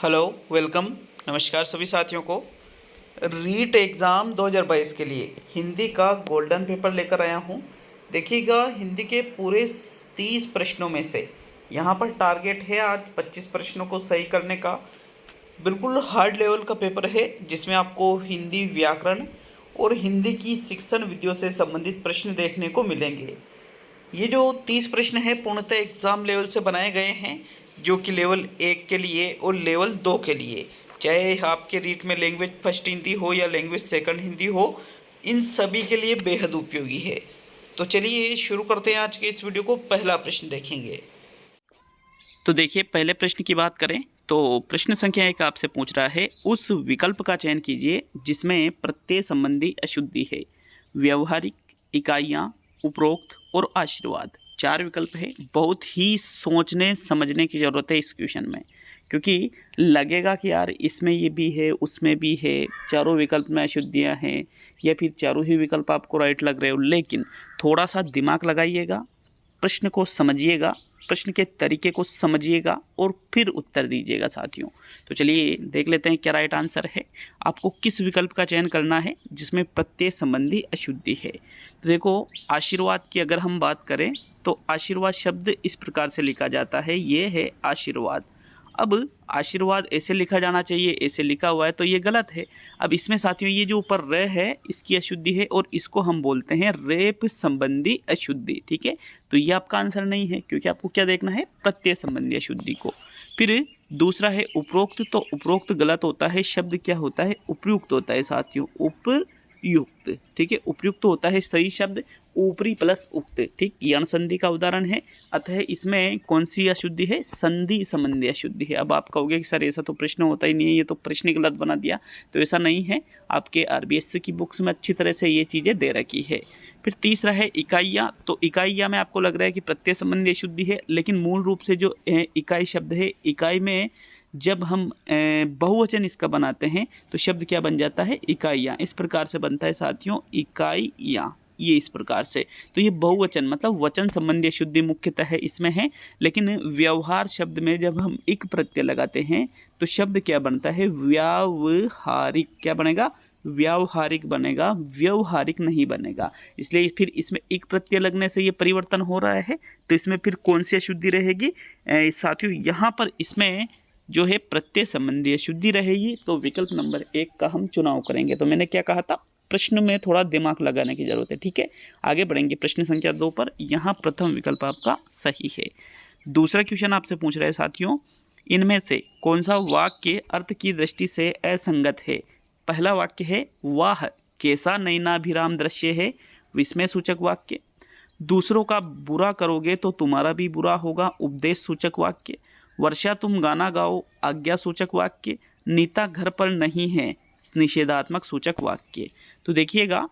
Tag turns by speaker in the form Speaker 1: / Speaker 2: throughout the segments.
Speaker 1: Hello, welcome. नमस्कार सभी साथियों को। रीट एग्ज़ाम 2022 के लिए हिंदी का गोल्डन पेपर लेकर आया हूँ। देखिएगा, हिंदी के पूरे 30 प्रश्नों में से यहाँ पर टारगेट है आज 25 प्रश्नों को सही करने का। बिल्कुल हार्ड लेवल का पेपर है जिसमें आपको हिंदी व्याकरण और हिंदी की शिक्षण विधियों से संबंधित प्रश्न देखने को मिलेंगे। ये जो 30 प्रश्न हैं पूर्णतः एग्ज़ाम लेवल से बनाए गए हैं, जो कि लेवल 1 के लिए और लेवल 2 के लिए, चाहे आपके रीट में लैंग्वेज फर्स्ट हिंदी हो या लैंग्वेज सेकंड हिंदी हो, इन सभी के लिए बेहद उपयोगी है। तो चलिए शुरू करते हैं आज के इस वीडियो को। पहला प्रश्न देखेंगे।
Speaker 2: तो देखिए, पहले प्रश्न की बात करें तो प्रश्न संख्या 1 आपसे पूछ रहा है, उस विकल्प का चयन कीजिए जिसमें प्रत्यय संबंधी अशुद्धि है। व्यवहारिक, इकाइयाँ, उपरोक्त और आशीर्वाद। 4 विकल्प है। बहुत ही सोचने समझने की ज़रूरत है इस क्वेश्चन में, क्योंकि लगेगा कि यार इसमें ये भी है उसमें भी है, चारों विकल्प में अशुद्धियाँ हैं, या फिर चारों ही विकल्प आपको राइट लग रहे हो। लेकिन थोड़ा सा दिमाग लगाइएगा, प्रश्न को समझिएगा, प्रश्न के तरीके को समझिएगा और फिर उत्तर दीजिएगा साथियों। तो चलिए देख लेते हैं क्या राइट आंसर है। आपको किस विकल्प का चयन करना है जिसमें प्रत्यय संबंधी अशुद्धि है। तो देखो, आशीर्वाद की अगर हम बात करें तो आशीर्वाद शब्द इस प्रकार से लिखा जाता है, ये है आशीर्वाद। अब आशीर्वाद ऐसे लिखा जाना चाहिए, ऐसे लिखा हुआ है तो ये गलत है। अब इसमें साथियों ये जो ऊपर रे है इसकी अशुद्धि है और इसको हम बोलते हैं रेप संबंधी अशुद्धि। ठीक है, तो ये आपका आंसर नहीं है, क्योंकि आपको क्या देखना है, प्रत्यय संबंधी अशुद्धि को। फिर दूसरा है उपरोक्त, तो उपरोक्त गलत होता है, शब्द क्या होता है, उपयुक्त होता है साथियों, उपयुक्त। ठीक है, उपयुक्त होता है सही शब्द, ऊपरी प्लस उक्त। ठीक, यण संधि का उदाहरण है, अतः इसमें कौन सी अशुद्धि है, संधि संबंधी अशुद्धि है। अब आप कहोगे कि सर ऐसा तो प्रश्न होता ही नहीं है, ये तो प्रश्न ही गलत बना दिया। तो ऐसा नहीं है, आपके आरबीएससी की बुक्स में अच्छी तरह से ये चीज़ें दे रखी है। फिर तीसरा है इकाइयाँ, तो इकाइयाँ में आपको लग रहा है कि प्रत्यय संबंधी अशुद्धि है, लेकिन मूल रूप से जो इकाई शब्द है, इकाई में जब हम बहुवचन इसका बनाते हैं तो शब्द क्या बन जाता है, इकाइयाँ। इस प्रकार से बनता है साथियों, इकाइयाँ, ये इस प्रकार से। तो ये बहुवचन मतलब वचन संबंधी अशुद्धि मुख्यतः है इसमें है। लेकिन व्यवहार शब्द में जब हम इक प्रत्यय लगाते हैं तो शब्द क्या बनता है, व्यावहारिक। क्या बनेगा, व्यावहारिक बनेगा, व्यवहारिक नहीं बनेगा। इसलिए फिर इसमें एक प्रत्यय लगने से ये परिवर्तन हो रहा है। तो इसमें फिर कौन सी अशुद्धि रहेगी साथियों, यहाँ पर इसमें जो है प्रत्यय संबंधी अशुद्धि रहेगी। तो विकल्प नंबर 1 का हम चुनाव करेंगे। तो मैंने क्या कहा था, प्रश्न में थोड़ा दिमाग लगाने की जरूरत है। ठीक है, आगे बढ़ेंगे प्रश्न संख्या 2 पर। यहाँ प्रथम विकल्प आपका सही है। दूसरा क्वेश्चन आपसे पूछ रहे हैं साथियों, इनमें से कौन सा वाक्य अर्थ की दृष्टि से असंगत है। पहला वाक्य है, वाह कैसा नयनाभिराम दृश्य है, विस्मय सूचक वाक्य। दूसरों का बुरा करोगे तो तुम्हारा भी बुरा होगा, उपदेश सूचक वाक्य। वर्षा तुम गाना गाओ, आज्ञा सूचक वाक्य। नीता घर पर नहीं है, निषेधात्मक सूचक वाक्य। तो देखिएगा,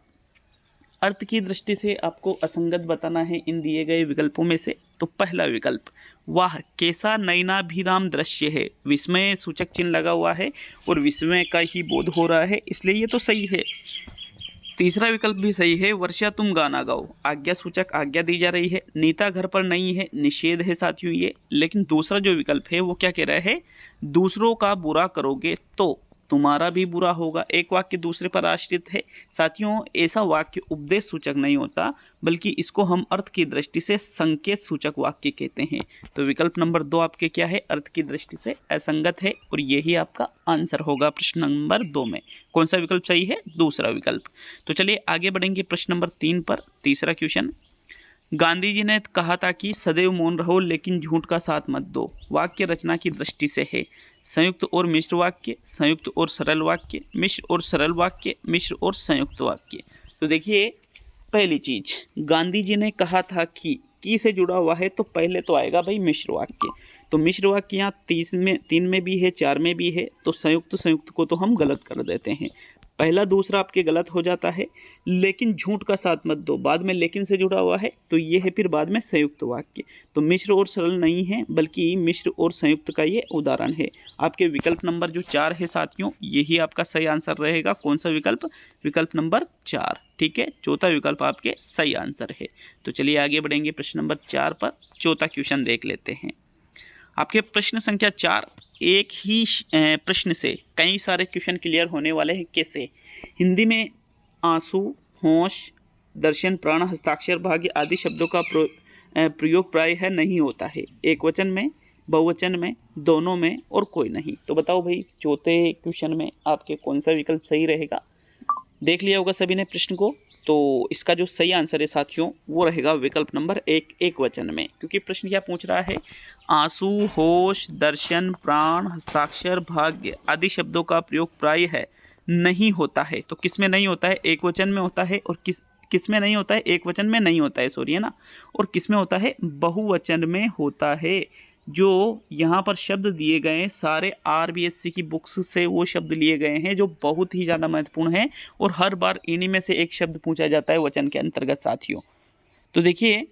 Speaker 2: अर्थ की दृष्टि से आपको असंगत बताना है इन दिए गए विकल्पों में से। तो पहला विकल्प, वाह कैसा नयनाभिराम दृश्य है, विस्मय सूचक चिन्ह लगा हुआ है और विस्मय का ही बोध हो रहा है, इसलिए ये तो सही है। तीसरा विकल्प भी सही है, वर्षा तुम गाना गाओ, आज्ञा सूचक आज्ञा दी जा रही है। नीता घर पर नहीं है, निषेध है साथियों ये। लेकिन दूसरा जो विकल्प है वो क्या कह रहा है, दूसरों का बुरा करोगे तो तुम्हारा भी बुरा होगा। एक वाक्य दूसरे पर आश्रित है साथियों। ऐसा वाक्य उपदेश सूचक नहीं होता, बल्कि इसको हम अर्थ की दृष्टि से संकेत सूचक वाक्य कहते हैं। तो विकल्प नंबर 2 आपके क्या है, अर्थ की दृष्टि से असंगत है, और यही आपका आंसर होगा प्रश्न नंबर 2 में। कौन सा विकल्प सही है, दूसरा विकल्प। तो चलिए आगे बढ़ेंगे प्रश्न नंबर 3 पर। तीसरा क्वेश्चन, गांधी जी ने कहा था कि सदैव मौन रहो लेकिन झूठ का साथ मत दो। वाक्य रचना की दृष्टि से है संयुक्त और मिश्र वाक्य, संयुक्त और सरल वाक्य, मिश्र और सरल वाक्य, मिश्र और संयुक्त वाक्य। तो देखिए, पहली चीज, गांधी जी ने कहा था कि की से जुड़ा हुआ है तो पहले तो आएगा भाई मिश्र वाक्य। तो मिश्र वाक्य यहाँ 3 में भी है, 4 में भी है, तो संयुक्त को तो हम गलत कर देते हैं। पहला दूसरा आपके गलत हो जाता है। लेकिन झूठ का साथ मत दो, बाद में लेकिन से जुड़ा हुआ है तो ये है फिर बाद में संयुक्त वाक्य। तो मिश्र और सरल नहीं है, बल्कि मिश्र और संयुक्त का ये उदाहरण है। आपके विकल्प नंबर जो 4 है साथियों, यही आपका सही आंसर रहेगा। कौन सा विकल्प, विकल्प नंबर 4। ठीक है, चौथा विकल्प आपके सही आंसर है। तो चलिए आगे बढ़ेंगे प्रश्न नंबर 4 पर। चौथा क्वेश्चन देख लेते हैं। आपके प्रश्न संख्या 4, एक ही प्रश्न से कई सारे क्वेश्चन क्लियर होने वाले हैं। कैसे? हिंदी में आंसू, होश, दर्शन, प्राण, हस्ताक्षर, भाग्य आदि शब्दों का प्रयोग प्राय है नहीं होता है। एक वचन में, बहुवचन में, दोनों में और कोई नहीं। तो बताओ भाई, चौथे क्वेश्चन में आपके कौन सा विकल्प सही रहेगा? देख लिया होगा सभी ने प्रश्न को। तो इसका जो सही आंसर है साथियों वो रहेगा विकल्प नंबर 1, एक वचन में। क्योंकि प्रश्न क्या पूछ रहा है? आंसू, होश, दर्शन, प्राण, हस्ताक्षर, भाग्य आदि शब्दों का प्रयोग प्राय है नहीं होता है। तो किस में नहीं होता है? एक वचन में होता है। और किस में नहीं होता है? एक वचन में नहीं होता है, सॉरी, है ना। और किस में होता है? बहुवचन में होता है। जो यहाँ पर शब्द दिए गए हैं सारे RBSC की बुक्स से वो शब्द लिए गए हैं जो बहुत ही ज़्यादा महत्वपूर्ण हैं, और हर बार इन्हीं में से एक शब्द पूछा जाता है वचन के अंतर्गत साथियों। तो देखिए,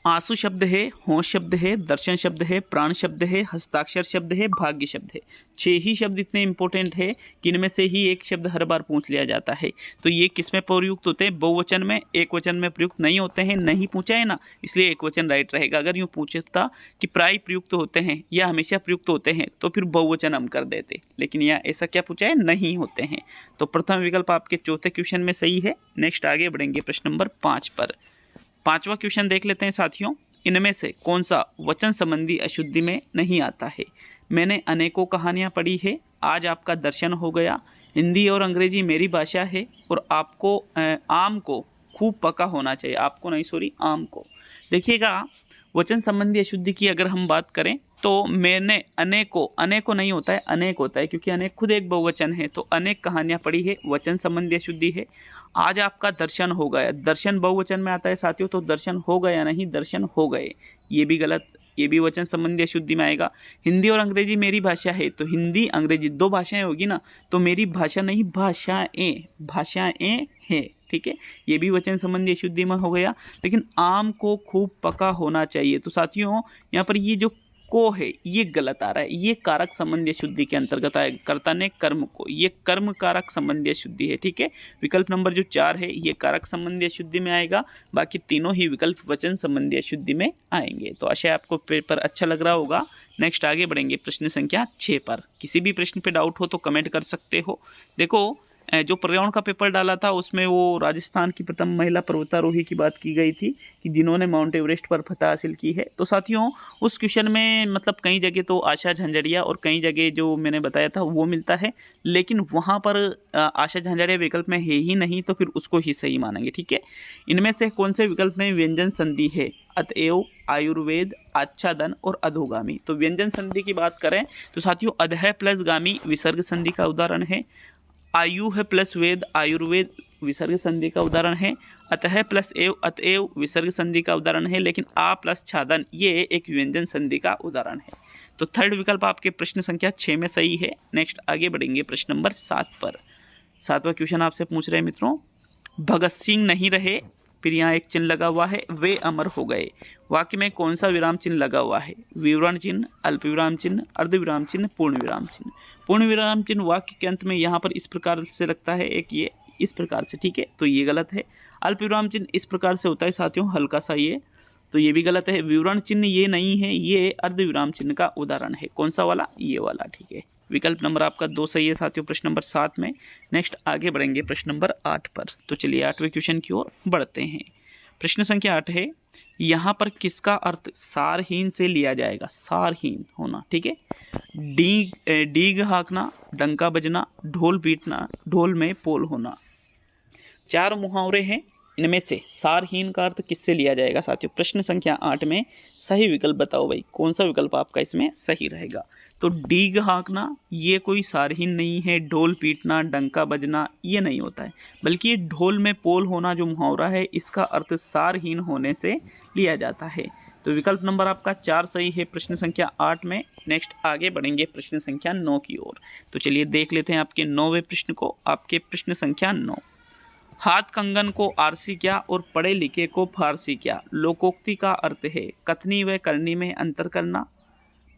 Speaker 2: आंसू शब्द है, होश शब्द है, दर्शन शब्द है, प्राण शब्द है, हस्ताक्षर शब्द है, भाग्य शब्द है। 6 ही शब्द इतने इंपॉर्टेंट है कि इनमें से ही एक शब्द हर बार पूछ लिया जाता है। तो ये किस में प्रयुक्त होते हैं? बहुवचन में। एक वचन में प्रयुक्त नहीं होते हैं। नहीं पूछा है ना, इसलिए एक वचन राइट रहेगा। अगर यूँ पूछता कि प्राय प्रयुक्त होते हैं या हमेशा प्रयुक्त होते हैं तो फिर बहुवचन हम कर देते, लेकिन यहाँ ऐसा क्या पूछा है? नहीं होते हैं। तो प्रथम विकल्प आपके चौथे क्वेश्चन में सही है। नेक्स्ट आगे बढ़ेंगे प्रश्न नंबर 5 पर। 5वां क्वेश्चन देख लेते हैं साथियों। इनमें से कौन सा वचन संबंधी अशुद्धि में नहीं आता है? मैंने अनेकों कहानियाँ पढ़ी है, आज आपका दर्शन हो गया, हिंदी और अंग्रेजी मेरी भाषा है, और आपको आम को खूब पका होना चाहिए। आपको नहीं, सॉरी, आम को। देखिएगा, वचन संबंधी अशुद्धि की अगर हम बात करें तो मैंने अनेकों नहीं होता है, अनेक होता है, क्योंकि अनेक खुद एक बहुवचन है। तो अनेक कहानियाँ पढ़ी है, वचन संबंधी अशुद्धि है। आज आपका दर्शन हो गया, दर्शन बहुवचन में आता है साथियों, तो दर्शन हो गया नहीं, दर्शन हो गए, ये भी गलत, ये भी वचन संबंधी अशुद्धि में आएगा। हिंदी और अंग्रेजी मेरी भाषा है, तो हिंदी अंग्रेजी 2 भाषाएं होगी ना, तो मेरी भाषा नहीं, भाषाएं हैं, ठीक है, ये भी वचन संबंधी अशुद्धि में हो गया। लेकिन आम को खूब पका होना चाहिए, तो साथियों यहाँ पर ये जो को है ये गलत आ रहा है, ये कारक संबंधी अशुद्धि के अंतर्गत आएगा। कर्ता ने कर्म को, ये कर्म कारक संबंधी अशुद्धि है, ठीक है। विकल्प नंबर जो 4 है ये कारक संबंधी अशुद्धि में आएगा, बाकी तीनों ही विकल्प वचन संबंधी अशुद्धि में आएंगे। तो आशा है आपको पेपर अच्छा लग रहा होगा। नेक्स्ट आगे बढ़ेंगे प्रश्न संख्या 6 पर। किसी भी प्रश्न पे डाउट हो तो कमेंट कर सकते हो। देखो, जो पर्यावरण का पेपर डाला था उसमें वो राजस्थान की प्रथम महिला पर्वतारोही की बात की गई थी कि जिन्होंने माउंट एवरेस्ट पर फतह हासिल की है। तो साथियों उस क्वेश्चन में मतलब कई जगह तो आशा झंझड़िया और कई जगह जो मैंने बताया था वो मिलता है, लेकिन वहाँ पर आशा झंझड़िया विकल्प में है ही नहीं, तो फिर उसको ही सही मानेंगे, ठीक है। इनमें से कौन से विकल्प में व्यंजन संधि है? अतएव, आयुर्वेद, आच्छादन और अधोगामी। तो व्यंजन संधि की बात करें तो साथियों अधः प्लस गामी विसर्ग संधि का उदाहरण है। आयु है प्लस वेद, आयुर्वेद विसर्ग संधि का उदाहरण है। अतः प्लस एव, अतएव विसर्ग संधि का उदाहरण है। लेकिन आ प्लस छादन ये एक व्यंजन संधि का उदाहरण है। तो थर्ड विकल्प आपके प्रश्न संख्या 6 में सही है। नेक्स्ट आगे बढ़ेंगे प्रश्न नंबर 7 पर। 7वां क्वेश्चन आपसे पूछ रहे हैं मित्रों, भगत सिंह नहीं रहे, फिर यहाँ एक चिन्ह लगा हुआ है, वे अमर हो गए। वाक्य में कौन सा विराम चिन्ह लगा हुआ है? विवरण चिन्ह, अल्प विराम चिन्ह, अर्ध विराम चिन्ह, पूर्ण विराम चिन्ह। पूर्ण विराम चिन्ह वाक्य के अंत में यहाँ पर इस प्रकार से लगता है, एक ये इस प्रकार से, ठीक है, तो ये गलत है। अल्प विराम चिन्ह इस प्रकार से होता है साथियों, हल्का सा ये, तो ये भी गलत है। विवरण चिन्ह ये नहीं है, ये अर्ध विराम चिन्ह का उदाहरण है। कौन सा वाला? ये वाला, ठीक है। विकल्प नंबर आपका 2 सही है साथियों प्रश्न नंबर 7 में। नेक्स्ट आगे बढ़ेंगे प्रश्न नंबर 8 पर। तो चलिए 8वें क्वेश्चन की ओर बढ़ते हैं। प्रश्न संख्या 8 है, यहाँ पर किसका अर्थ सारहीन से लिया जाएगा? सारहीन होना, ठीक है। डीग हाँकना, डंका बजना, ढोल पीटना, ढोल में पोल होना। 4 मुहावरे हैं, इनमें से सारहीन का अर्थ किससे लिया जाएगा साथियों? प्रश्न संख्या 8 में सही विकल्प बताओ भाई, कौन सा विकल्प आपका इसमें सही रहेगा? तो डीग हाँकना ये कोई सारहीन नहीं है, ढोल पीटना, डंका बजना ये नहीं होता है, बल्कि ये ढोल में पोल होना जो मुहावरा है इसका अर्थ सारहीन होने से लिया जाता है। तो विकल्प नंबर आपका 4 सही है प्रश्न संख्या 8 में। नेक्स्ट आगे बढ़ेंगे प्रश्न संख्या 9 की ओर। तो चलिए देख लेते हैं आपके 9वें प्रश्न को। आपके प्रश्न संख्या 9, हाथ कंगन को आरसी क्या और पढ़े लिखे को फारसी क्या? लोकोक्ति का अर्थ है कथनी व करनी में अंतर करना।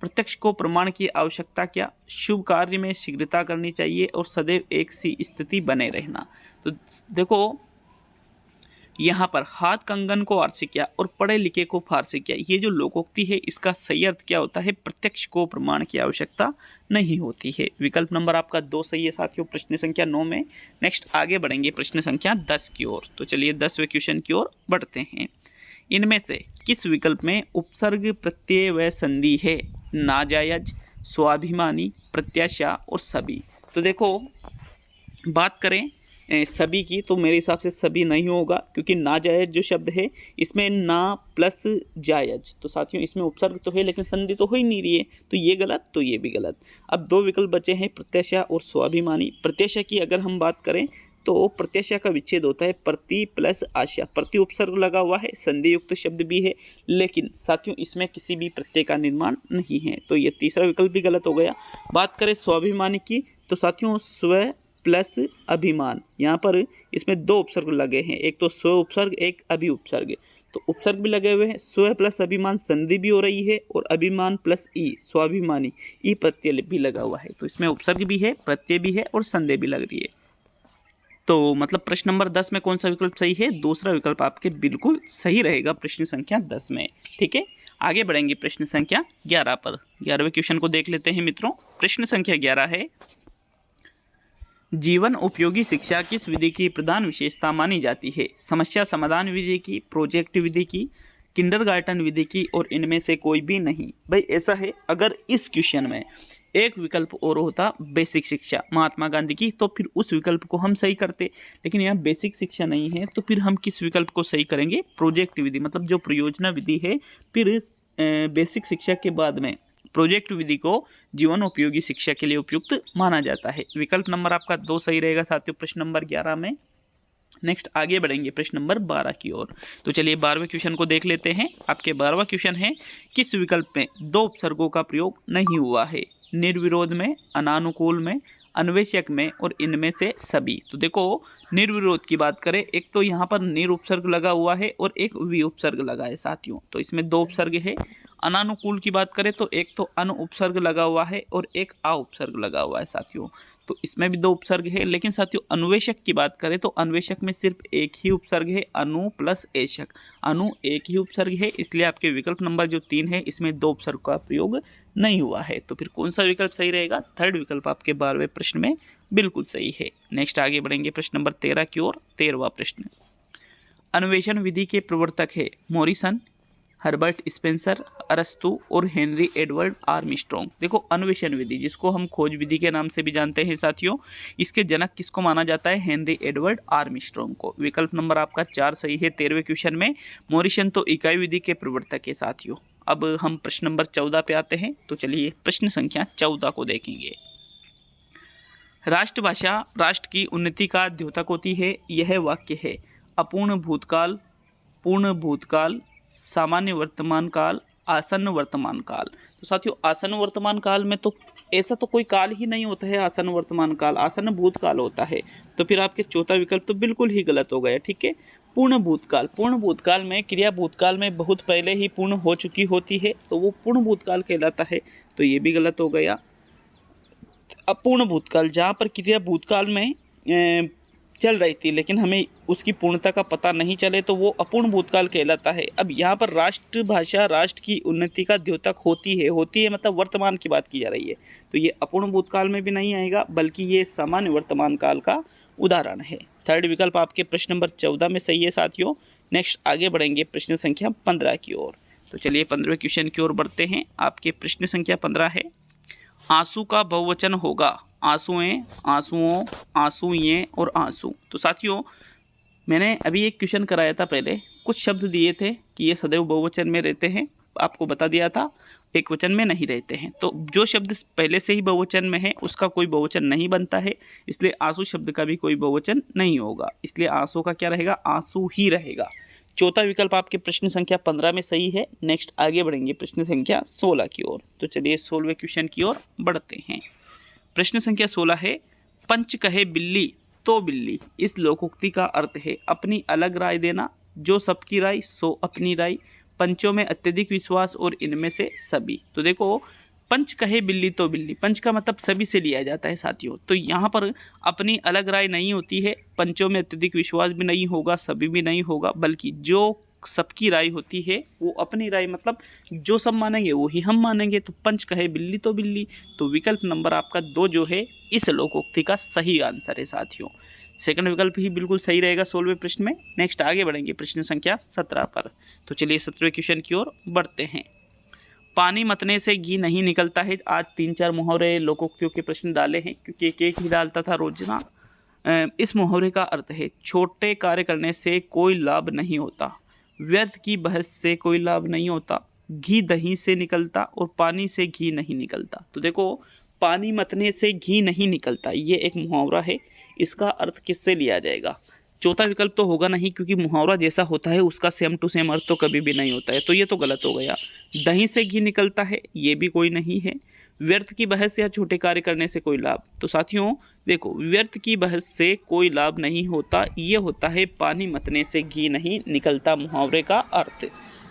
Speaker 2: प्रत्यक्ष को प्रमाण की आवश्यकता क्या? शुभ कार्य में शीघ्रता करनी चाहिए और सदैव एक सी स्थिति बने रहना। तो देखो यहाँ पर हाथ कंगन को आरसी किया और पढ़े लिखे को फारसी किया, ये जो लोकोक्ति है इसका सही अर्थ क्या होता है? प्रत्यक्ष को प्रमाण की आवश्यकता नहीं होती है। विकल्प नंबर आपका 2 सही है साथियों प्रश्न संख्या 9 में। नेक्स्ट आगे बढ़ेंगे प्रश्न संख्या 10 की ओर। तो चलिए 10वें क्वेश्चन की ओर बढ़ते हैं। इनमें से किस विकल्प में उपसर्ग प्रत्यय व संधि है? नाजायज, स्वाभिमानी, प्रत्याशा और सभी। तो देखो बात करें सभी की तो मेरे हिसाब से सभी नहीं होगा, क्योंकि नाजायज जो शब्द है इसमें ना प्लस जायज, तो साथियों इसमें उपसर्ग तो है लेकिन संधि तो हो ही नहीं रही है, तो ये गलत तो ये भी गलत। अब 2 विकल्प बचे हैं प्रत्याशा और स्वाभिमानी। प्रत्याशा की अगर हम बात करें तो प्रत्याशा का विच्छेद होता है प्रति प्लस आशा, प्रति उपसर्ग लगा हुआ है, संधि युक्त शब्द भी है, लेकिन साथियों इसमें किसी भी प्रत्यय का निर्माण नहीं है, तो ये तीसरा विकल्प भी गलत हो गया। बात करें स्वाभिमानी की तो साथियों स्व प्लस अभिमान, यहाँ पर इसमें 2 उपसर्ग लगे हैं, एक तो स्व उपसर्ग एक अभि उपसर्ग, तो उपसर्ग भी लगे हुए हैं। स्व प्लस अभिमान संधि भी हो रही है और अभिमान प्लस ई स्वाभिमानी ई प्रत्यय भी लगा हुआ है, तो इसमें उपसर्ग भी है, प्रत्यय भी है और संधि भी लग रही है। तो मतलब प्रश्न नंबर 10 में कौन सा विकल्प सही है? दूसरा विकल्प आपके बिल्कुल सही रहेगा प्रश्न संख्या 10 में। ठीक है, आगे बढ़ेंगे प्रश्न संख्या 11 पर। 11वें क्वेश्चन को देख लेते हैं मित्रों। प्रश्न संख्या 11 है, जीवन उपयोगी शिक्षा किस विधि की प्रधान विशेषता मानी जाती है? समस्या समाधान विधि की, प्रोजेक्ट विधि की, किंडरगार्टन विधि की और इनमें से कोई भी नहीं। भाई ऐसा है, अगर इस क्वेश्चन में एक विकल्प और होता बेसिक शिक्षा महात्मा गांधी की, तो फिर उस विकल्प को हम सही करते, लेकिन यहाँ बेसिक शिक्षा नहीं है, तो फिर हम किस विकल्प को सही करेंगे? प्रोजेक्ट विधि, मतलब जो परियोजना विधि है, फिर बेसिक शिक्षा के बाद में प्रोजेक्ट विधि को जीवन उपयोगी शिक्षा के लिए उपयुक्त माना जाता है। विकल्प नंबर आपका 2 सही रहेगा साथियों प्रश्न नंबर 11 में। नेक्स्ट आगे बढ़ेंगे प्रश्न नंबर 12 की ओर। तो चलिए 12वें क्वेश्चन को देख लेते हैं। आपके 12वां क्वेश्चन है, किस विकल्प में 2 उपसर्गों का प्रयोग नहीं हुआ है? निर्विरोध में, अनानुकूल में, अन्वेषक में और इनमें से सभी। तो देखो निर्विरोध की बात करें, एक तो यहाँ पर निर उपसर्ग लगा हुआ है और एक वि उपसर्ग लगा है साथियों, तो इसमें 2 उपसर्ग है। अनानुकूल की बात करें तो एक तो अनु उपसर्ग लगा हुआ है और एक आ उपसर्ग लगा हुआ है साथियों, तो इसमें भी 2 उपसर्ग है। लेकिन साथियों अन्वेषक की बात करें तो अन्वेषक में सिर्फ एक ही उपसर्ग है, अनु प्लस एषक, अनु एक ही उपसर्ग है, इसलिए आपके विकल्प नंबर जो 3 है इसमें 2 उपसर्ग का प्रयोग नहीं हुआ है। तो फिर कौन सा विकल्प सही रहेगा? थर्ड विकल्प आपके 12वें प्रश्न में बिल्कुल सही है। नेक्स्ट आगे बढ़ेंगे प्रश्न नंबर 13 की ओर। 13वां प्रश्न, अन्वेषण विधि के प्रवर्तक है मॉरिसन, हर्बर्ट स्पेंसर, अरस्तु और हेनरी एडवर्ड आर्मस्ट्रॉन्ग। देखो अन्वेषण विधि जिसको हम खोज विधि के नाम से भी जानते हैं साथियों, इसके जनक किसको माना जाता है? हेनरी एडवर्ड आर्मस्ट्रॉन्ग को। विकल्प नंबर आपका 4 सही है 13वें क्वेश्चन में। मॉरिसन तो इकाई विधि के प्रवर्तक है साथियों। अब हम प्रश्न नंबर 14 पे आते हैं, तो चलिए प्रश्न संख्या 14 को देखेंगे। राष्ट्रभाषा राष्ट्र की उन्नति का द्योतक होती है, यह वाक्य है अपूर्ण भूतकाल, पूर्ण भूतकाल, सामान्य वर्तमान काल, आसन्न वर्तमान काल। तो साथियों आसन्न वर्तमान काल में तो ऐसा तो कोई काल ही नहीं होता है, आसन्न वर्तमान काल, आसन्न भूतकाल होता है, तो फिर आपके चौथा विकल्प तो बिल्कुल ही गलत हो गया। ठीक है, पूर्ण भूतकाल, पूर्ण भूतकाल में क्रिया भूतकाल में बहुत पहले ही पूर्ण हो चुकी होती है, तो वो पूर्ण भूतकाल कहलाता है, तो ये भी गलत हो गया। अपूर्ण भूतकाल, जहाँ पर क्रिया भूतकाल में चल रही थी लेकिन हमें उसकी पूर्णता का पता नहीं चले, तो वो अपूर्ण भूतकाल कहलाता है। अब यहाँ पर राष्ट्रभाषा राष्ट्र की उन्नति का द्योतक होती है मतलब वर्तमान की बात की जा रही है, तो ये अपूर्ण भूतकाल में भी नहीं आएगा, बल्कि ये सामान्य वर्तमान काल का उदाहरण है। थर्ड विकल्प आपके प्रश्न नंबर 14 में सही है साथियों। नेक्स्ट आगे बढ़ेंगे प्रश्न संख्या 15 की ओर। तो चलिए 15वें क्वेश्चन की ओर बढ़ते हैं। आपके प्रश्न संख्या 15 है, आंसू का बहुवचन होगा आंसुएं, आंसुओं, आंसुएं और आंसू। तो साथियों मैंने अभी एक क्वेश्चन कराया था, पहले कुछ शब्द दिए थे कि ये सदैव बहुवचन में रहते हैं, आपको बता दिया था एक वचन में नहीं रहते हैं। तो जो शब्द पहले से ही बहुवचन में है उसका कोई बहुवचन नहीं बनता है, इसलिए आंसू शब्द का भी कोई बहुवचन नहीं होगा, इसलिए आंसू का क्या रहेगा? आंसू ही रहेगा। चौथा विकल्प आपके प्रश्न संख्या 15 में सही है। नेक्स्ट आगे बढ़ेंगे प्रश्न संख्या 16 की ओर। तो चलिए 16वें क्वेश्चन की ओर बढ़ते हैं। प्रश्न संख्या 16 है, पंच कहे बिल्ली तो बिल्ली। इस लोकोक्ति का अर्थ है अपनी अलग राय देना, जो सबकी राय सो अपनी राय, पंचों में अत्यधिक विश्वास और इनमें से सभी। तो देखो पंच कहे बिल्ली तो बिल्ली, पंच का मतलब सभी से लिया जाता है साथियों। तो यहाँ पर अपनी अलग राय नहीं होती है, पंचों में अत्यधिक विश्वास भी नहीं होगा, सभी भी नहीं होगा, बल्कि जो सबकी राय होती है वो अपनी राय, मतलब जो सब मानेंगे वो ही हम मानेंगे। तो पंच कहे बिल्ली तो बिल्ली, तो विकल्प नंबर आपका 2 जो है इस लोकोक्ति का सही आंसर है साथियों। सेकंड विकल्प ही बिल्कुल सही रहेगा 16वें प्रश्न में। नेक्स्ट आगे बढ़ेंगे प्रश्न संख्या 17 पर। तो चलिए 17वें क्वेश्चन की ओर बढ़ते हैं। पानी मतने से घी नहीं निकलता है। आज 3-4 मुहावरे लोकोक्तियों के प्रश्न डाले हैं, क्योंकि एक एक ही डालता था रोजना। इस मुहावरे का अर्थ है छोटे कार्य करने से कोई लाभ नहीं होता, व्यर्थ की बहस से कोई लाभ नहीं होता, घी दही से निकलता और पानी से घी नहीं निकलता। तो देखो, पानी मतने से घी नहीं निकलता, ये एक मुहावरा है। इसका अर्थ किससे लिया जाएगा? चौथा विकल्प तो होगा नहीं, क्योंकि मुहावरा जैसा होता है उसका सेम टू सेम अर्थ तो कभी भी नहीं होता है, तो ये तो गलत हो गया। दही से घी निकलता है, ये भी कोई नहीं है। व्यर्थ की बहस या छोटे कार्य करने से कोई लाभ, तो साथियों देखो, व्यर्थ की बहस से कोई लाभ नहीं होता, ये होता है पानी मतने से घी नहीं निकलता मुहावरे का अर्थ।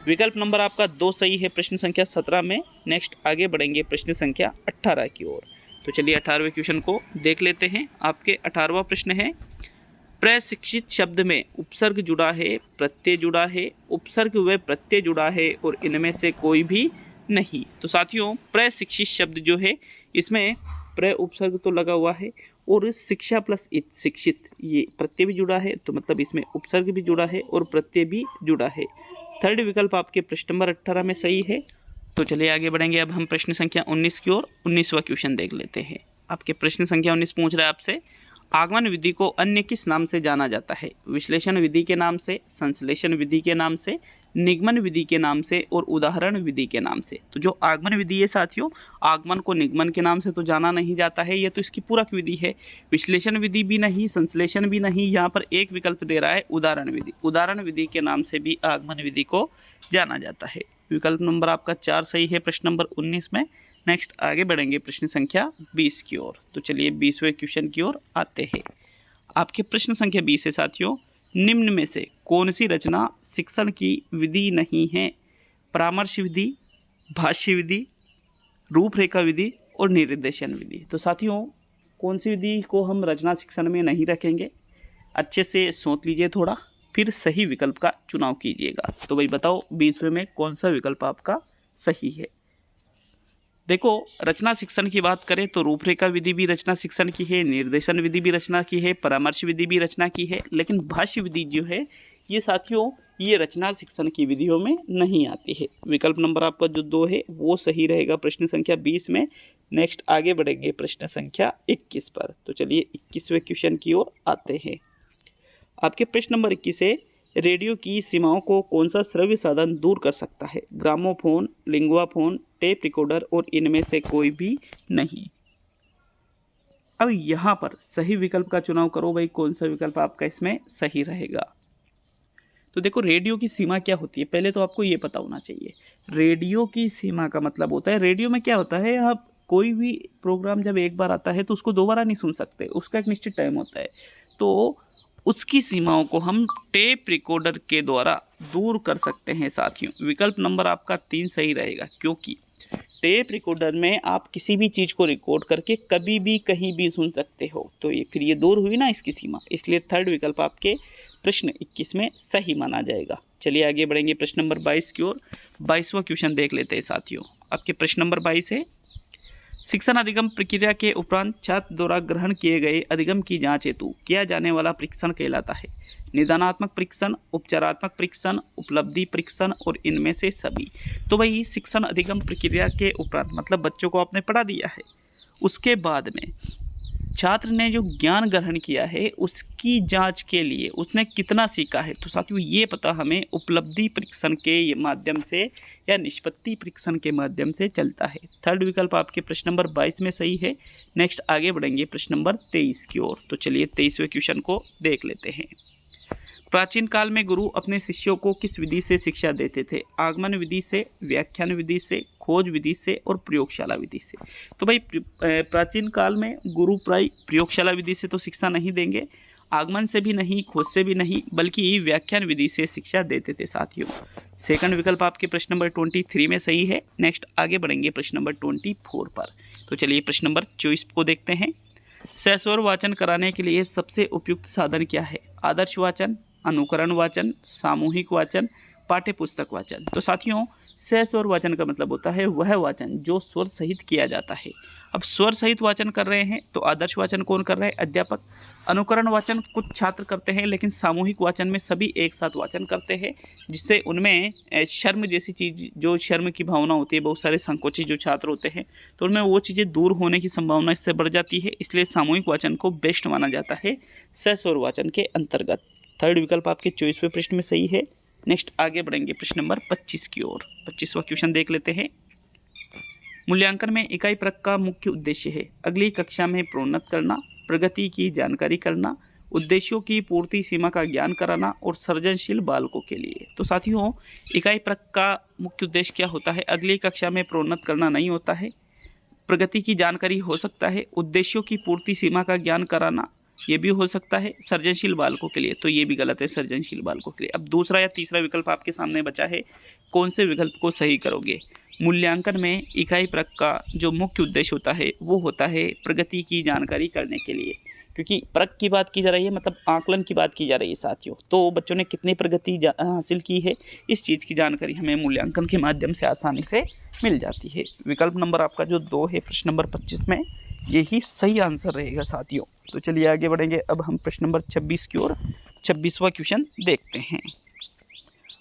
Speaker 2: विकल्प नंबर आपका 2 सही है प्रश्न संख्या 17 में। नेक्स्ट आगे बढ़ेंगे प्रश्न संख्या 18 की ओर। तो चलिए 18वें क्वेश्चन को देख लेते हैं। आपके 18वां प्रश्न है, प्रशिक्षित शब्द में उपसर्ग जुड़ा है, प्रत्यय जुड़ा है, उपसर्ग व प्रत्यय जुड़ा है और इनमें से कोई भी नहीं। तो साथियों, प्रशिक्षित शब्द जो है इसमें प्र उपसर्ग तो लगा हुआ है और शिक्षा प्लस इत शिक्षित, ये प्रत्यय भी जुड़ा है, तो मतलब इसमें उपसर्ग भी जुड़ा है और प्रत्यय भी जुड़ा है। थर्ड विकल्प आपके प्रश्न नंबर 18 में सही है। तो चलिए आगे बढ़ेंगे। अब हम प्रश्न संख्या 19 की ओर। 19वां क्वेश्चन देख लेते हैं। आपके प्रश्न संख्या 19 पूछ रहा है आपसे, आगमन विधि को अन्य किस नाम से जाना जाता है? विश्लेषण विधि के नाम से, संश्लेषण विधि के नाम से, निगमन विधि के नाम से और उदाहरण विधि के नाम से। तो जो आगमन विधि है साथियों, आगमन को निगमन के नाम से तो जाना नहीं जाता है, ये तो इसकी पूरक विधि है। विश्लेषण विधि भी नहीं, संश्लेषण भी नहीं, यहाँ पर एक विकल्प दे रहा है उदाहरण विधि। उदाहरण विधि के नाम से भी आगमन विधि को जाना जाता है। विकल्प नंबर आपका 4 सही है प्रश्न नंबर 19 में। नेक्स्ट आगे बढ़ेंगे प्रश्न संख्या 20 की ओर। तो चलिए 20वें क्वेश्चन की ओर आते हैं। आपके प्रश्न संख्या 20 है साथियों, निम्न में से कौन सी रचना शिक्षण की विधि नहीं है? परामर्श विधि, भाष्य विधि, रूपरेखा विधि और निर्देशन विधि। तो साथियों, कौन सी विधि को हम रचना शिक्षण में नहीं रखेंगे? अच्छे से सोच लीजिए थोड़ा, फिर सही विकल्प का चुनाव कीजिएगा। तो भाई बताओ 20वें में कौन सा विकल्प आपका सही है? देखो, रचना शिक्षण की बात करें तो रूपरेखा विधि भी रचना शिक्षण की है, निर्देशन विधि भी रचना की है, परामर्श विधि भी रचना की है, लेकिन भाष्य विधि जो है ये साथियों ये रचना शिक्षण की विधियों में नहीं आती है। विकल्प नंबर आपका जो 2 है वो सही रहेगा प्रश्न संख्या 20 में। नेक्स्ट आगे बढ़ेंगे प्रश्न संख्या 21 पर। तो चलिए 21वें क्वेश्चन की ओर आते हैं। आपके प्रश्न नंबर 21 है, रेडियो की सीमाओं को कौन सा श्रव्य साधन दूर कर सकता है? ग्रामोफोन, लिंगुआफोन, टेप रिकॉर्डर और इनमें से कोई भी नहीं। अब यहाँ पर सही विकल्प का चुनाव करो भाई, कौन सा विकल्प आपका इसमें सही रहेगा? तो देखो, रेडियो की सीमा क्या होती है पहले तो आपको ये पता होना चाहिए। रेडियो की सीमा का मतलब होता है, रेडियो में क्या होता है, आप कोई भी प्रोग्राम जब एक बार आता है तो उसको दोबारा नहीं सुन सकते, उसका एक निश्चित टाइम होता है। तो उसकी सीमाओं को हम टेप रिकॉर्डर के द्वारा दूर कर सकते हैं साथियों। विकल्प नंबर आपका 3 सही रहेगा, क्योंकि टेप रिकॉर्डर में आप किसी भी चीज़ को रिकॉर्ड करके कभी भी कहीं भी सुन सकते हो, तो ये फिर ये दूर हुई ना इसकी सीमा, इसलिए थर्ड विकल्प आपके प्रश्न 21 में सही माना जाएगा। चलिए आगे बढ़ेंगे प्रश्न नंबर 22 की ओर। 22वां क्वेश्चन देख लेते हैं साथियों। आपके प्रश्न नंबर 22 है, शिक्षण अधिगम प्रक्रिया के उपरांत छात्र द्वारा ग्रहण किए गए अधिगम की जांच हेतु किया जाने वाला परीक्षण कहलाता है? निदानात्मक परीक्षण, उपचारात्मक परीक्षण, उपलब्धि परीक्षण और इनमें से सभी। तो भाई शिक्षण अधिगम प्रक्रिया के उपरांत मतलब बच्चों को आपने पढ़ा दिया है, उसके बाद में छात्र ने जो ज्ञान ग्रहण किया है उसकी जांच के लिए उसने कितना सीखा है, तो साथियों ये पता हमें उपलब्धि परीक्षण के माध्यम से या निष्पत्ति परीक्षण के माध्यम से चलता है। थर्ड विकल्प आपके प्रश्न नंबर 22 में सही है। नेक्स्ट आगे बढ़ेंगे प्रश्न नंबर 23 की ओर। तो चलिए 23वें क्वेश्चन को देख लेते हैं। प्राचीन काल में गुरु अपने शिष्यों को किस विधि से शिक्षा देते थे? आगमन विधि से, व्याख्यान विधि से, खोज विधि से और प्रयोगशाला विधि से। तो भाई प्राचीन काल में गुरु प्राय प्रयोगशाला विधि से तो शिक्षा नहीं देंगे, आगमन से भी नहीं, खोज से भी नहीं, बल्कि व्याख्यान विधि से शिक्षा देते थे साथियों। सेकंड विकल्प आपके प्रश्न नंबर 23 में सही है। नेक्स्ट आगे बढ़ेंगे प्रश्न नंबर 24 पर। तो चलिए प्रश्न नंबर 24 को देखते हैं। सस्वर वाचन कराने के लिए सबसे उपयुक्त साधन क्या है? आदर्श वाचन, अनुकरण वाचन, सामूहिक वाचन, पाठ्य पुस्तक वाचन। तो साथियों, सस्वर वाचन का मतलब होता है वह वाचन जो स्वर सहित किया जाता है। अब स्वर सहित वाचन कर रहे हैं तो आदर्श वाचन कौन कर रहा है? अध्यापक। अनुकरण वाचन कुछ छात्र करते हैं, लेकिन सामूहिक वाचन में सभी एक साथ वाचन करते हैं, जिससे उनमें शर्म जैसी चीज़, जो शर्म की भावना होती है, बहुत सारे संकोची जो छात्र होते हैं तो उनमें वो चीज़ें दूर होने की संभावना इससे बढ़ जाती है। इसलिए सामूहिक वाचन को बेस्ट माना जाता है सस्वर वाचन के अंतर्गत। थर्ड विकल्प आपके 24वें प्रश्न में सही है। नेक्स्ट आगे बढ़ेंगे प्रश्न नंबर 25 की ओर। 25वां क्वेश्चन देख लेते हैं। मूल्यांकन में इकाई प्रक का मुख्य उद्देश्य है अगली कक्षा में प्रोन्नत करना, प्रगति की जानकारी करना, उद्देश्यों की पूर्ति सीमा का ज्ञान कराना और सृजनशील बालकों के लिए। तो साथियों, इकाई प्रक का मुख्य उद्देश्य क्या होता है? अगली कक्षा में प्रोन्नत करना नहीं होता है, प्रगति की जानकारी हो सकता है, उद्देश्यों की पूर्ति सीमा का ज्ञान कराना ये भी हो सकता है, सृजनशील बालकों के लिए तो ये भी गलत है, सृजनशील बालकों के लिए। अब दूसरा या तीसरा विकल्प आपके सामने बचा है, कौन से विकल्प को सही करोगे? मूल्यांकन में इकाई प्रक का जो मुख्य उद्देश्य होता है वो होता है प्रगति की जानकारी करने के लिए, क्योंकि प्रक की बात की जा रही है, मतलब आकलन की बात की जा रही है साथियों। तो बच्चों ने कितनी प्रगति हासिल की है, इस चीज़ की जानकारी हमें मूल्यांकन के माध्यम से आसानी से मिल जाती है। विकल्प नंबर आपका जो 2 है प्रश्न नंबर 25 में, यही सही आंसर रहेगा साथियों। तो चलिए आगे बढ़ेंगे। अब हम प्रश्न नंबर 26 की ओर 26वां क्वेश्चन देखते हैं।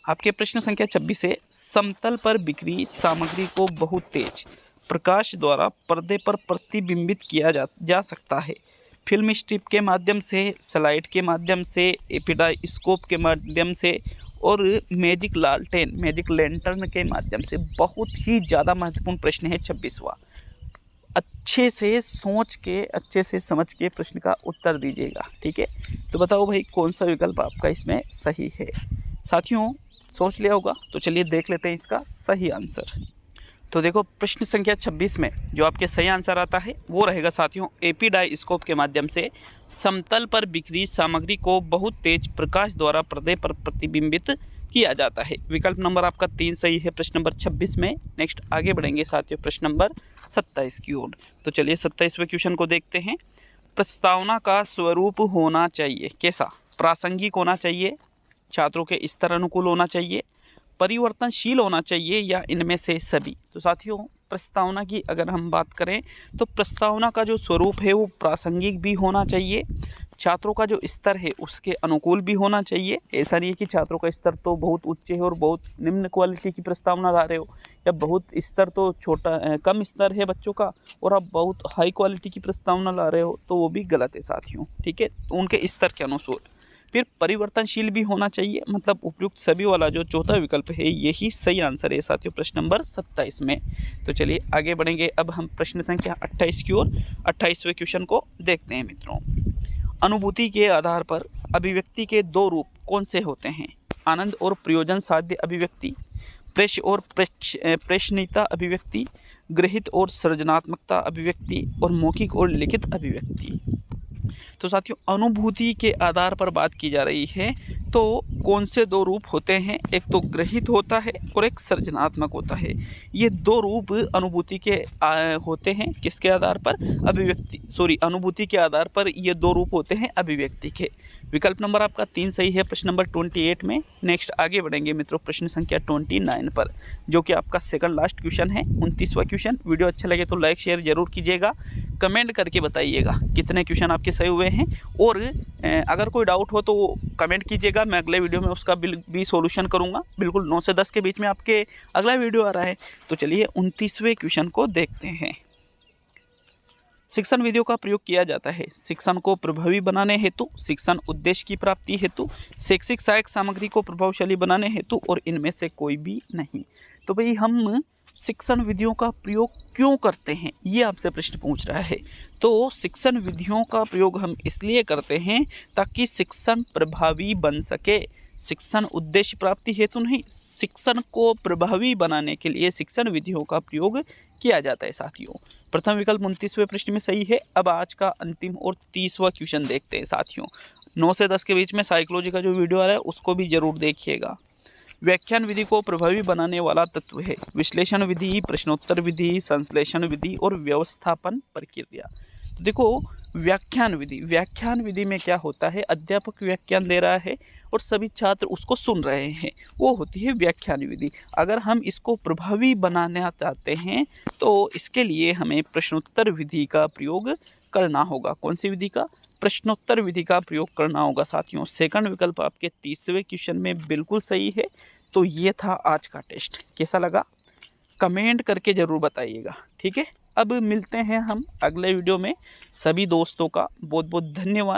Speaker 2: आपके प्रश्न संख्या 26 है, समतल पर बिखरी सामग्री को बहुत तेज प्रकाश द्वारा पर्दे पर प्रतिबिंबित किया जा सकता है। फिल्म स्ट्रिप के माध्यम से, स्लाइड के माध्यम से, एपिडाइस्कोप के माध्यम से और मैजिक लैंटर्न के माध्यम से। बहुत ही ज़्यादा महत्वपूर्ण प्रश्न है 26वां। अच्छे से सोच के, अच्छे से समझ के प्रश्न का उत्तर दीजिएगा, ठीक है? तो बताओ भाई कौन सा विकल्प आपका इसमें सही है? साथियों, सोच लिया होगा, तो चलिए देख लेते हैं इसका सही आंसर। तो देखो प्रश्न संख्या 26 में जो आपके सही आंसर आता है वो रहेगा साथियों, एपिडाइस्कोप के माध्यम से समतल पर बिखरी सामग्री को बहुत तेज प्रकाश द्वारा पर्दे पर प्रतिबिंबित किया जाता है। विकल्प नंबर आपका 3 सही है प्रश्न नंबर 26 में। नेक्स्ट आगे बढ़ेंगे साथियों प्रश्न नंबर 27 की ओर। तो चलिए 27वें क्वेश्चन को देखते हैं। प्रस्तावना का स्वरूप होना चाहिए कैसा? प्रासंगिक होना चाहिए, छात्रों के स्तर अनुकूल होना चाहिए, परिवर्तनशील होना चाहिए या इनमें से सभी? तो साथियों, प्रस्तावना की अगर हम बात करें तो प्रस्तावना का जो स्वरूप है वो प्रासंगिक भी होना चाहिए, छात्रों का जो स्तर है उसके अनुकूल भी होना चाहिए। ऐसा नहीं है कि छात्रों का स्तर तो बहुत उच्च है और बहुत निम्न क्वालिटी की प्रस्तावना ला रहे हो, या बहुत स्तर तो छोटा कम स्तर है बच्चों का और आप बहुत हाई क्वालिटी की प्रस्तावना ला रहे हो, तो वो भी गलत है साथियों, ठीक है? तो उनके स्तर के अनुसार। फिर परिवर्तनशील भी होना चाहिए, मतलब उपयुक्त सभी वाला जो चौथा विकल्प है यही सही आंसर है साथियों प्रश्न नंबर 27 में। तो चलिए आगे बढ़ेंगे। अब हम प्रश्न संख्या 28 की ओर 28वें क्वेश्चन को देखते हैं मित्रों। अनुभूति के आधार पर अभिव्यक्ति के 2 रूप कौन से होते हैं? आनंद और प्रयोजन साध्य अभिव्यक्ति, प्रेक्ष और प्रेषणीयता अभिव्यक्ति, गृहित और सृजनात्मकता अभिव्यक्ति और मौखिक और लिखित अभिव्यक्ति। तो साथियों, अनुभूति के आधार पर बात की जा रही है तो कौन से 2 रूप होते हैं? एक तो गृहित होता है और एक सृजनात्मक होता है। ये 2 रूप अनुभूति के होते हैं किसके आधार पर? अनुभूति के आधार पर ये 2 रूप होते हैं अभिव्यक्ति के। विकल्प नंबर आपका 3 सही है प्रश्न नंबर 28 में। नेक्स्ट आगे बढ़ेंगे मित्रों प्रश्न संख्या 29 पर, जो कि आपका सेकंड लास्ट क्वेश्चन है, 29वां क्वेश्चन। वीडियो अच्छा लगे तो लाइक शेयर जरूर कीजिएगा, कमेंट करके बताइएगा कितने क्वेश्चन आपके सही हुए हैं, और अगर कोई डाउट हो तो कमेंट कीजिएगा, मैं अगले वीडियो में उसका भी सॉल्यूशन करूंगा। बिल्कुल 9 से 10 के बीच में आपके अगला वीडियो आ रहा है। तो चलिए 29वें क्वेश्चन को देखते हैं। शिक्षण विधियों का प्रयोग किया जाता है शिक्षण को प्रभावी बनाने हेतु, शिक्षण उद्देश्य की प्राप्ति हेतु, शैक्षिक सहायक सामग्री को प्रभावशाली बनाने हेतु, और इनमें से कोई भी नहीं। तो भाई हम शिक्षण विधियों का प्रयोग क्यों करते हैं, ये आपसे प्रश्न पूछ रहा है। तो शिक्षण विधियों का प्रयोग हम इसलिए करते हैं ताकि शिक्षण प्रभावी बन सके। शिक्षण उद्देश्य प्राप्ति हेतु नहीं, शिक्षण को प्रभावी बनाने के लिए शिक्षण विधियों का प्रयोग किया जाता है साथियों। प्रथम विकल्प 29वें प्रश्न में सही है। अब आज का अंतिम और 30वां क्वेश्चन देखते हैं साथियों। 9 से 10 के बीच में साइकोलॉजी का जो वीडियो आ रहा है उसको भी जरूर देखिएगा। व्याख्यान विधि को प्रभावी बनाने वाला तत्व है विश्लेषण विधि, प्रश्नोत्तर विधि, संश्लेषण विधि और व्यवस्थापन प्रक्रिया। तो देखो व्याख्यान विधि में क्या होता है, अध्यापक व्याख्यान दे रहा है और सभी छात्र उसको सुन रहे हैं, वो होती है व्याख्यान विधि। अगर हम इसको प्रभावी बनाना चाहते हैं तो इसके लिए हमें प्रश्नोत्तर विधि का प्रयोग करना होगा। कौन सी विधि का? प्रश्नोत्तर विधि का प्रयोग करना होगा साथियों। सेकंड विकल्प आपके 30वें क्वेश्चन में बिल्कुल सही है। तो ये था आज का टेस्ट, कैसा लगा कमेंट करके ज़रूर बताइएगा, ठीक है। अब मिलते हैं हम अगले वीडियो में। सभी दोस्तों का बहुत बहुत धन्यवाद।